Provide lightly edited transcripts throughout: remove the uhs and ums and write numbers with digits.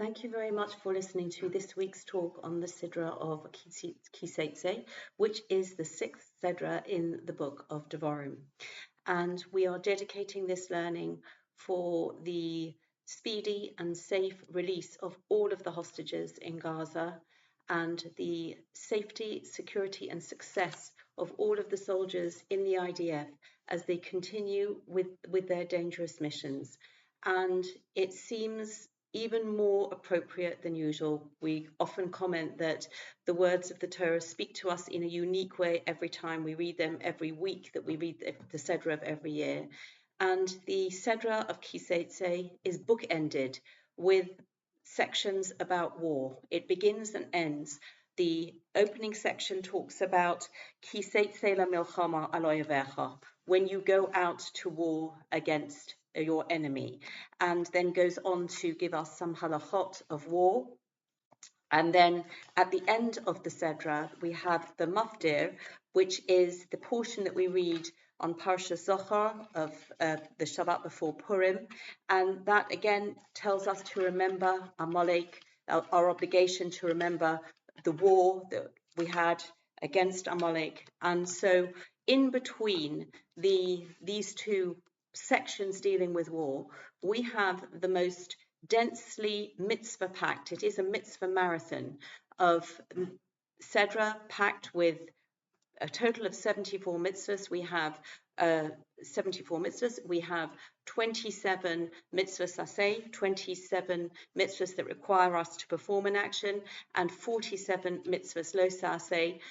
Thank you very much for listening to this week's talk on the Sidra of Tetze, which is the sixth Sidra in the book of Devarim. And we are dedicating this learning for the speedy and safe release of all of the hostages in Gaza and the safety, security, and success of all of the soldiers in the IDF as they continue with their dangerous missions. And it seems even more appropriate than usual. We often comment that the words of the Torah speak to us in a unique way every time we read them, every week that we read the Sedra of every year. And the Sedra of Tetze is bookended with sections about war. It begins and ends. The opening section talks about Tetze la milchama al oyevecha, when you go out to war against your enemy, and then goes on to give us some halachot of war. And then at the end of the Sedra, we have the Maftir, which is the portion that we read on Parsha Zohar of the Shabbat before Purim. And that again tells us to remember Amalek, our obligation to remember the war that we had against Amalek. And so in between these two sections dealing with war, we have the most densely mitzvah packed. It is a mitzvah marathon of Sedra packed with a total of 74 mitzvahs. We have 74 mitzvahs. We have 27 mitzvahs saseh, 27 mitzvahs that require us to perform an action, and 47 mitzvahs lo saseh,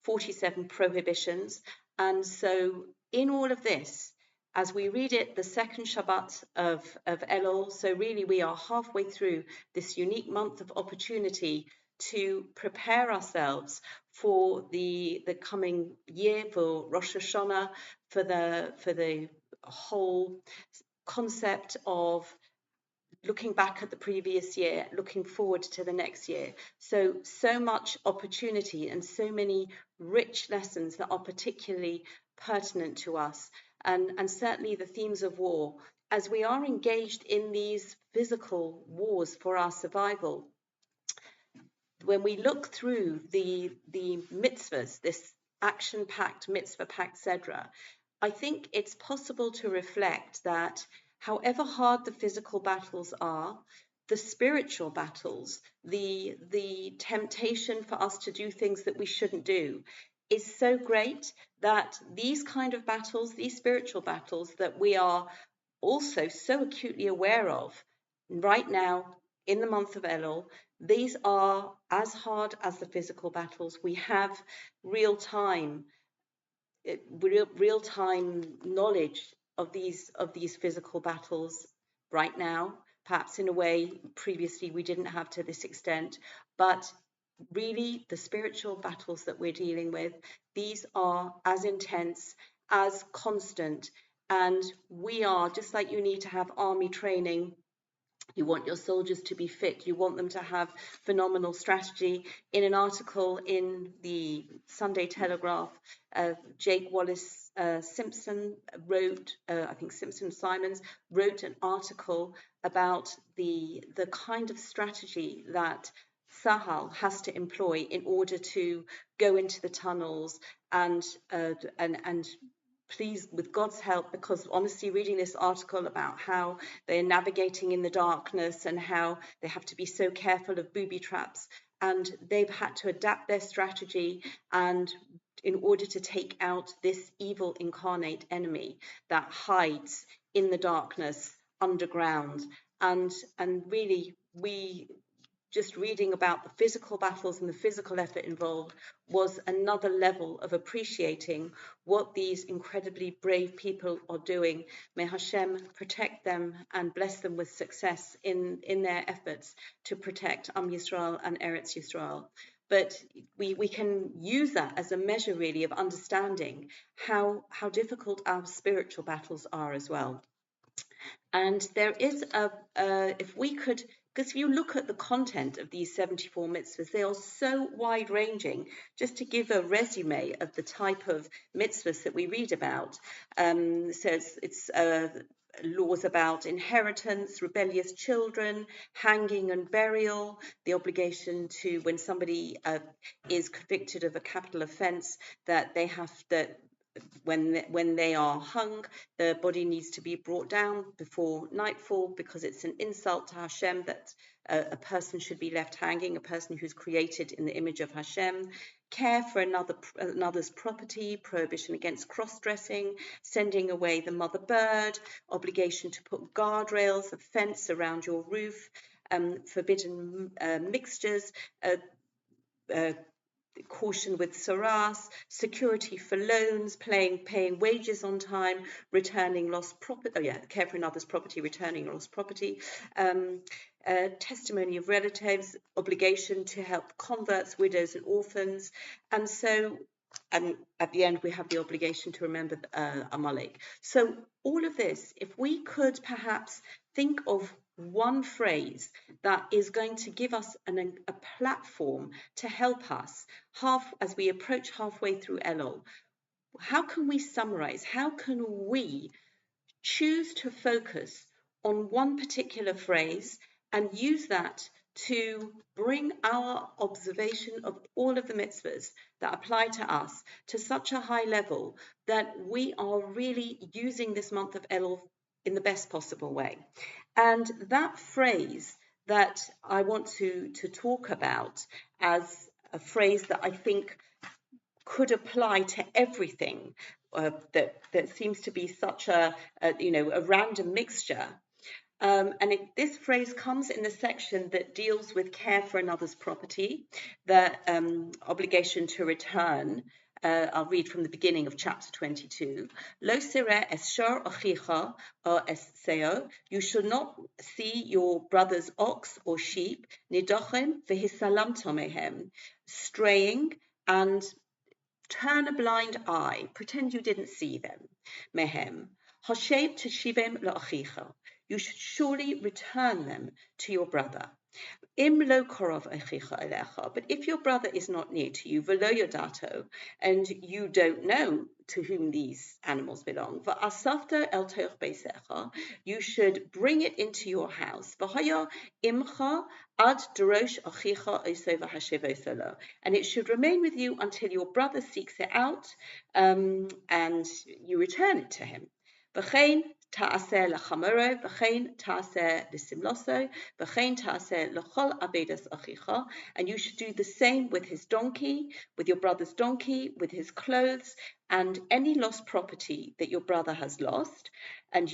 47 prohibitions. And so in all of this, as we read it, the second Shabbat of Ellul, so really we are halfway through this unique month of opportunity to prepare ourselves for the coming year, for Rosh Hashanah, for the whole concept of looking back at the previous year, looking forward to the next year. So much opportunity and so many rich lessons that are particularly pertinent to us. And certainly the themes of war, as we are engaged in these physical wars for our survival. When we look through the mitzvahs, this action-packed, mitzvah-packed Sedra, I think it's possible to reflect that however hard the physical battles are, the spiritual battles, the temptation for us to do things that we shouldn't do, is so great that these kind of battles, these spiritual battles that we are also so acutely aware of right now in the month of Ellul, these are as hard as the physical battles. We have real-time knowledge of these physical battles right now, perhaps in a way previously we didn't have to this extent, but really the spiritual battles that we're dealing with, these are as intense, as constant, and we are, just like you need to have army training, you want your soldiers to be fit, you want them to have phenomenal strategy. In an article in the Sunday Telegraph, Jake Wallace Simpson wrote, I think Simpson Simons wrote an article about the kind of strategy that Sahal has to employ in order to go into the tunnels and please, with God's help, because honestly, reading this article about how they're navigating in the darkness and how they have to be so careful of booby traps, and they've had to adapt their strategy and in order to take out this evil incarnate enemy that hides in the darkness underground. And really, we just reading about the physical battles and the physical effort involved was another level of appreciating what these incredibly brave people are doing. May Hashem protect them and bless them with success in their efforts to protect Am Yisrael and Eretz Yisrael. But we can use that as a measure really of understanding how difficult our spiritual battles are as well. And there is if we could, because if you look at the content of these 74 mitzvahs, they are so wide-ranging. Just to give a resume of the type of mitzvahs that we read about, so it's laws about inheritance, rebellious children, hanging and burial, the obligation to, when somebody is convicted of a capital offence, that they have that when they are hung, the body needs to be brought down before nightfall, because it's an insult to Hashem that a person should be left hanging, a person who's created in the image of Hashem. Care for another's property, prohibition against cross-dressing, sending away the mother bird, obligation to put guardrails, a fence around your roof, forbidden mixtures, caution with saras, security for loans, paying wages on time, returning lost property, care for another's property, returning lost property, testimony of relatives, obligation to help converts, widows and orphans, and at the end we have the obligation to remember Amalek. So all of this, if we could perhaps think of one phrase that is going to give us a platform to help us as we approach halfway through Ellul, how can we summarize? How can we choose to focus on one particular phrase and use that to bring our observation of all of the mitzvahs that apply to us to such a high level that we are really using this month of Ellul in the best possible way? And that phrase that I want to talk about as a phrase that I think could apply to everything, that seems to be such a random mixture. This phrase comes in the section that deals with care for another's property, the obligation to return. I'll read from the beginning of chapter 22. Lo sireh es shor achicha or es seo. You should not see your brother's ox or sheep, nidochem v'hisalamto mehem, straying, and turn a blind eye, pretend you didn't see them. Mehem. Hashem teshivem la'achicha. You should surely return them to your brother. Im lo korov achicha elecha. But if your brother is not near to you, velo yodato, and you don't know to whom these animals belong, va'asafta el teich beisecha, you should bring it into your house. V'haya imcha ad derosh achicha osei v'hashevo solo, and it should remain with you until your brother seeks it out, and you return it to him. V'chein ta'aseh lachamoro, v'chein ta'aseh l'simloso, v'chein ta'aseh l'chol abedas achicha, and you should do the same with his donkey, with your brother's donkey, with his clothes, and any lost property that your brother has lost, and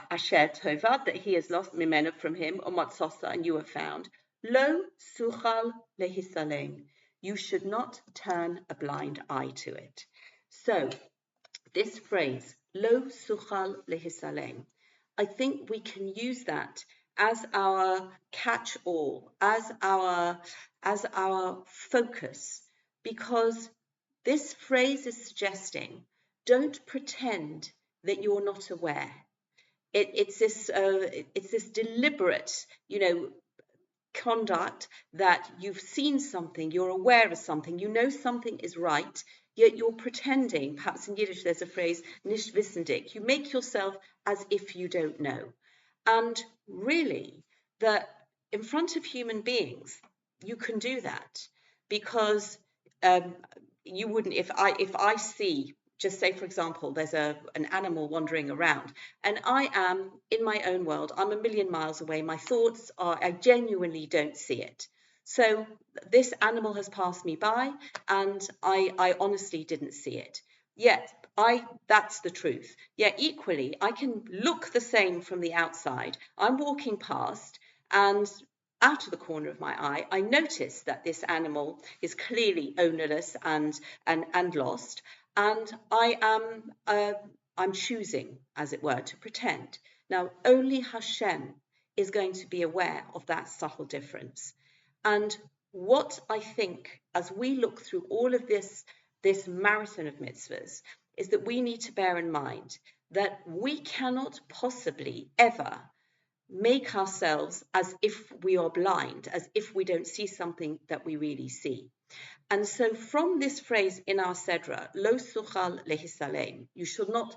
asher tovad, that he has lost, mimena, from him, or matzosa, and you have found. Lo suchal lehisalem. You should not turn a blind eye to it. So this phrase, lo suchal lehisalem, I think we can use that as our catch-all, as our focus, because this phrase is suggesting, don't pretend that you're not aware. It's this deliberate, conduct that you've seen something, you're aware of something, you know something is right, yet you're pretending. Perhaps in Yiddish there's a phrase, nicht wissendig. You make yourself as if you don't know. And really, that in front of human beings, you can do that, because you wouldn't, if I see, just say for example, there's an animal wandering around, and I am in my own world, I'm a million miles away, my thoughts are, I genuinely don't see it. So this animal has passed me by, and I honestly didn't see it. Yet that's the truth. Yet equally, I can look the same from the outside. I'm walking past, and out of the corner of my eye, I notice that this animal is clearly ownerless and lost, and I'm choosing, as it were, to pretend. Now, only Hashem is going to be aware of that subtle difference. And what I think, as we look through all of this marathon of mitzvahs, is that we need to bear in mind that we cannot possibly ever make ourselves as if we are blind, as if we don't see something that we really see. And so from this phrase in our Sedra, lo suchal lehisalem, you should not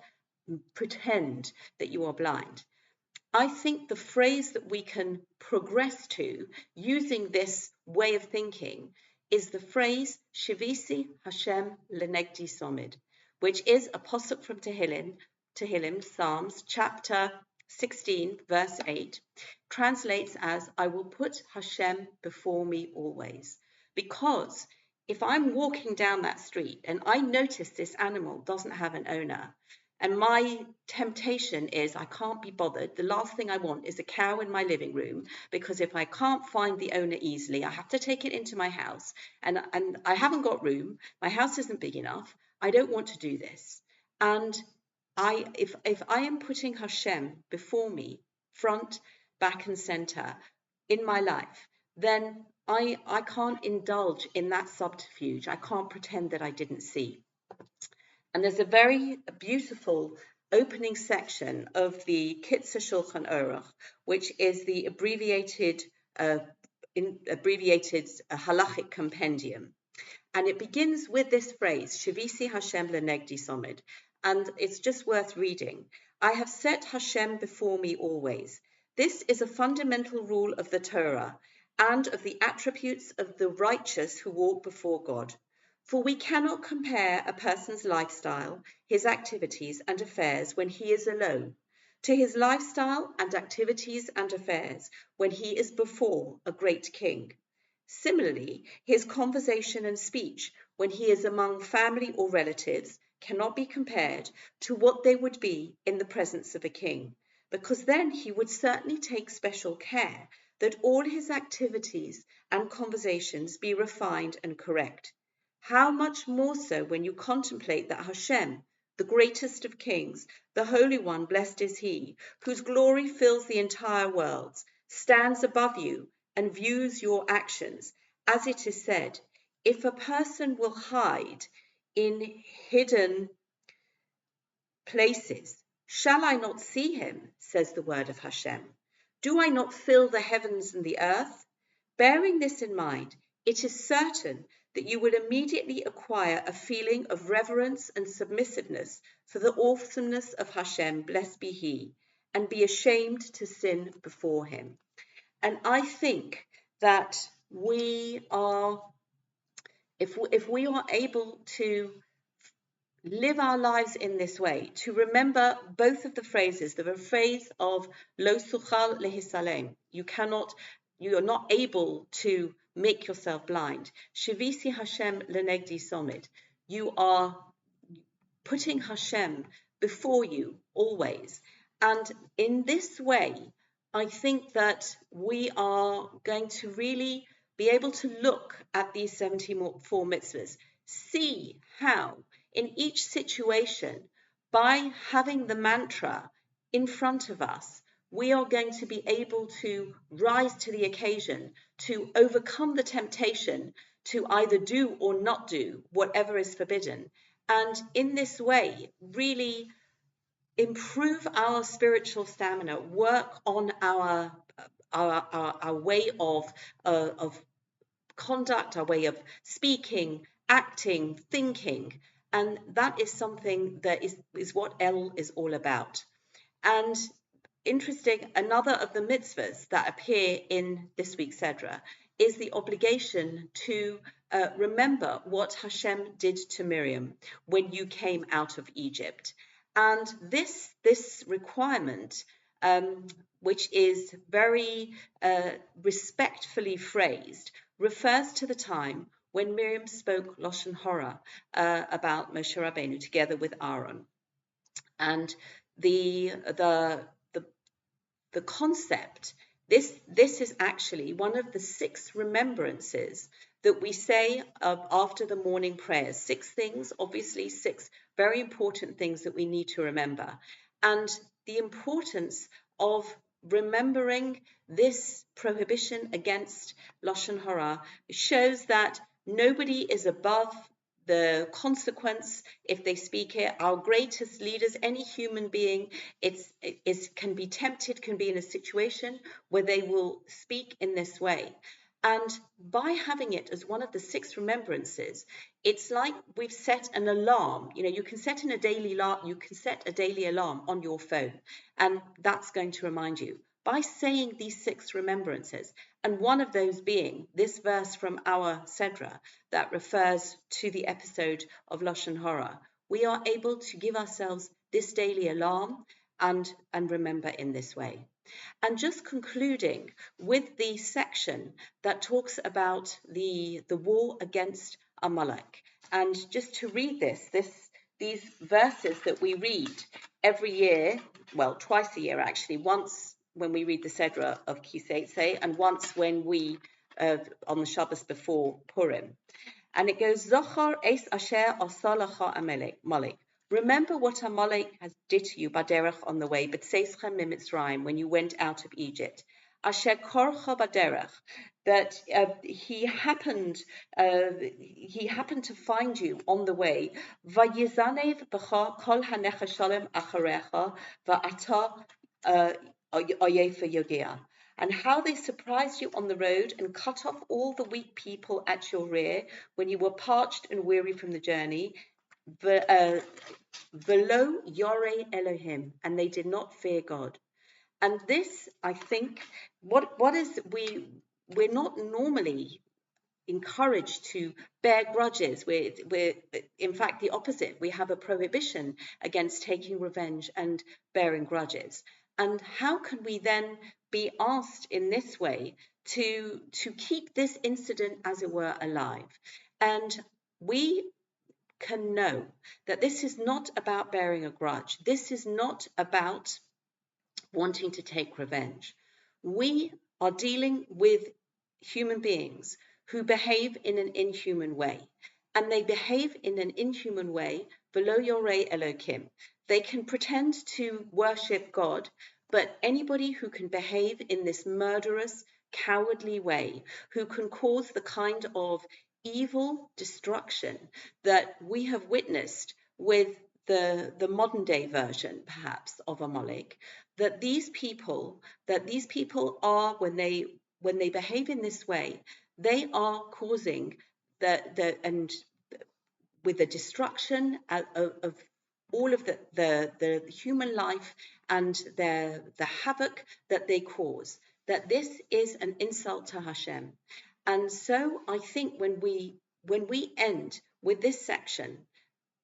pretend that you are blind. I think the phrase that we can progress to using this way of thinking is the phrase Shivisi Hashem lenegdi somid, which is a pasuk from Tehillim, Psalms chapter 16, verse 8, translates as, I will put Hashem before me always. Because if I'm walking down that street and I notice this animal doesn't have an owner, and my temptation is I can't be bothered. The last thing I want is a cow in my living room, because if I can't find the owner easily, I have to take it into my house, and I haven't got room. My house isn't big enough. I don't want to do this. And if I am putting Hashem before me, front, back, and center in my life, then I can't indulge in that subterfuge. I can't pretend that I didn't see. And there's a very beautiful opening section of the Tetze Shulchan Aruch, which is the abbreviated halachic compendium. And it begins with this phrase, Shivisi Hashem lenegdi somid. And it's just worth reading. I have set Hashem before me always. This is a fundamental rule of the Torah and of the attributes of the righteous who walk before God. For we cannot compare a person's lifestyle, his activities and affairs when he is alone, to his lifestyle and activities and affairs when he is before a great king. Similarly, his conversation and speech when he is among family or relatives cannot be compared to what they would be in the presence of a king, because then he would certainly take special care that all his activities and conversations be refined and correct. How much more so when you contemplate that Hashem, the greatest of kings, the Holy One, blessed is He, whose glory fills the entire world, stands above you and views your actions. As it is said, if a person will hide in hidden places, shall I not see him, says the word of Hashem? Do I not fill the heavens and the earth? Bearing this in mind, it is certain that you will immediately acquire a feeling of reverence and submissiveness for the awesomeness of Hashem, blessed be He, and be ashamed to sin before Him. And I think that we are, if we are able to live our lives in this way, to remember both of the phrases, the phrase of lo suchal lehisalem, you are not able to make yourself blind. Shivisi Hashem lenegdi somid. You are putting Hashem before you always. And in this way, I think that we are going to really be able to look at these 74 mitzvahs, see how in each situation, by having the mantra in front of us, we are going to be able to rise to the occasion, to overcome the temptation to either do or not do whatever is forbidden. And in this way, really improve our spiritual stamina, work on our way of conduct, our way of speaking, acting, thinking. And that is something that is what Ellul is all about. And interesting, another of the mitzvahs that appear in this week's Sedra is the obligation to remember what Hashem did to Miriam when you came out of Egypt. And this requirement, which is very respectfully phrased, refers to the time when Miriam spoke Lashon Hora about Moshe Rabbeinu together with Aaron. And the concept, this is actually one of the 6 remembrances that we say after the morning prayers. 6 things, obviously 6 very important things that we need to remember. And the importance of remembering this prohibition against Lashon Hora shows that nobody is above the consequence if they speak it. Our greatest leaders, any human being, can be tempted, can be in a situation where they will speak in this way. And by having it as one of the 6 remembrances, it's like we've set an alarm. You can set a daily alarm on your phone, and that's going to remind you. By saying these 6 remembrances, and one of those being this verse from our Sedra that refers to the episode of Lashon Hara, we are able to give ourselves this daily alarm and remember in this way. And just concluding with the section that talks about the war against Amalek. And just to read these verses that we read every year, well, twice a year actually, once when we read the Sedra of Tetze and once when we, on the Shabbos before Purim. And it goes, Zochar es asher asalacha Amalek. Remember what Amalek has did to you, Baderech, on the way, but B'tseischa mimitzrayim, when you went out of Egypt. Asher korcha Baderech, that he happened to find you on the way. Vayizanev b'cha kol hanechashalem acharecha va'ata oyefa yogea. And how they surprised you on the road and cut off all the weak people at your rear when you were parched and weary from the journey. Velo yore Elohim, and they did not fear God. And this, I think, what is we're not normally encouraged to bear grudges. We're in fact the opposite. We have a prohibition against taking revenge and bearing grudges. And how can we then be asked in this way to keep this incident, as it were, alive? And we can know that this is not about bearing a grudge. This is not about wanting to take revenge. We are dealing with human beings who behave in an inhuman way. And they behave in an inhuman way, below Yorei Elohim. They can pretend to worship God, but anybody who can behave in this murderous, cowardly way, who can cause the kind of evil destruction that we have witnessed with the modern day version, perhaps, of Amalek, that these people are, when they behave in this way, they are causing and with the destruction of all of the human life and the havoc that they cause, that this is an insult to Hashem. And so I think when we end with this section,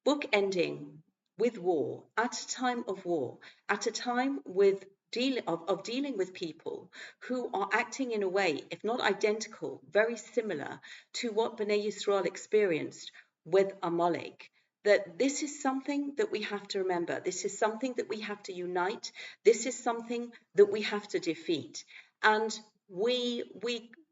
bookending with war, at a time of war, at a time of dealing with people who are acting in a way, if not identical, very similar to what Bnei Yisrael experienced with Amalek, that this is something that we have to remember. This is something that we have to unite. This is something that we have to defeat. And we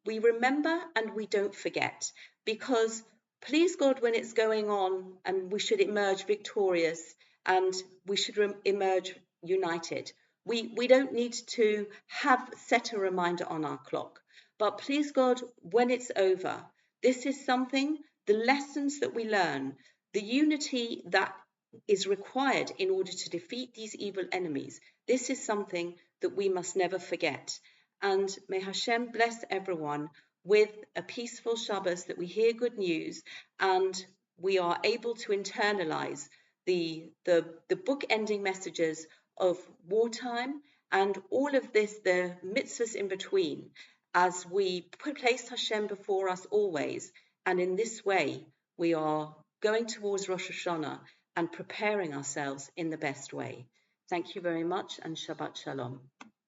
remember and we don't forget, because please God, when it's going on, and we should emerge victorious and we should emerge united. We don't need to have set a reminder on our clock. But please God, when it's over, this is something, the lessons that we learn, the unity that is required in order to defeat these evil enemies, this is something that we must never forget. And may Hashem bless everyone with a peaceful Shabbos, that we hear good news and we are able to internalize the book-ending messages of wartime and all of this, the mitzvahs in between, as we place Hashem before us always. And in this way, we are going towards Rosh Hashanah and preparing ourselves in the best way. Thank you very much, and Shabbat Shalom.